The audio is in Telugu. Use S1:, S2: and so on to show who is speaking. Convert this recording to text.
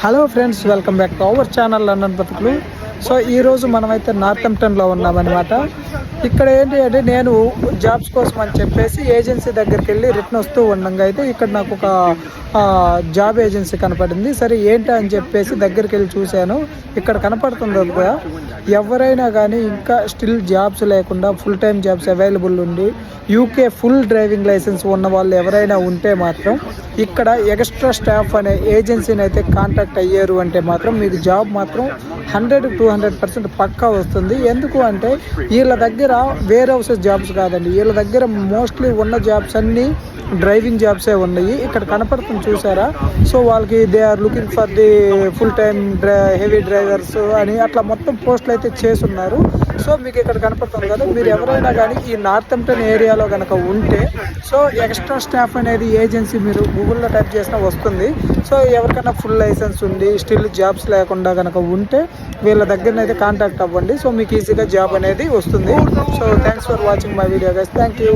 S1: Hello friends, welcome back to our channel London బతుకులు. సో ఈరోజు మనమైతే నార్థంప్టన్లో ఉన్నామన్నమాట. ఇక్కడ ఏంటి అంటే నేను జాబ్స్ కోసం అని చెప్పేసి ఏజెన్సీ దగ్గరికి వెళ్ళి రిటర్న్ వస్తూ ఉండగా అయితే ఇక్కడ నాకు ఒక జాబ్ ఏజెన్సీ కనపడింది. సరే ఏంటా అని చెప్పేసి దగ్గరికి వెళ్ళి చూశాను. ఇక్కడ కనపడుతుంది కదా, ఎవరైనా కానీ ఇంకా స్టిల్ జాబ్స్ లేకుండా ఫుల్ టైం జాబ్స్ అవైలబుల్ ఉండి యూకే ఫుల్ డ్రైవింగ్ లైసెన్స్ ఉన్న వాళ్ళు ఎవరైనా ఉంటే మాత్రం ఇక్కడ ఎక్స్ట్రా స్టాఫ్ అనే ఏజెన్సీని అయితే కాంటాక్ట్ అయ్యారు అంటే మాత్రం మీకు జాబ్ మాత్రం 100-200% పక్కా వస్తుంది. ఎందుకు అంటే వీళ్ళ దగ్గర వేర్ హౌసెస్ జాబ్స్ కాదండి, వీళ్ళ దగ్గర మోస్ట్లీ ఉన్న జాబ్స్ అన్నీ డ్రైవింగ్ జాబ్సే ఉన్నాయి. ఇక్కడ కనపడుతుంది చూసారా. సో వాళ్ళకి they are looking for the full time heavy drivers అని అట్లా మొత్తం పోస్టులు అయితే చేస్తున్నారు. సో మీకు ఇక్కడ కనపడుతుంది కదా, మీరు ఎవరైనా కానీ ఈ నార్థంప్టన్ ఏరియాలో కనుక ఉంటే సో ఎక్స్ట్రా స్టాఫ్ అనేది ఏజెన్సీ మీరు గూగుల్లో టైప్ చేసినా వస్తుంది. సో ఎవరికైనా ఫుల్ లైసెన్స్ ఉండి స్టిల్ జాబ్స్ లేకుండా కనుక ఉంటే వీళ్ళ దగ్గరనైతే కాంటాక్ట్ అవ్వండి. సో మీకు ఈజీగా జాబ్ అనేది వస్తుంది. So thanks for watching my video guys. Thank you.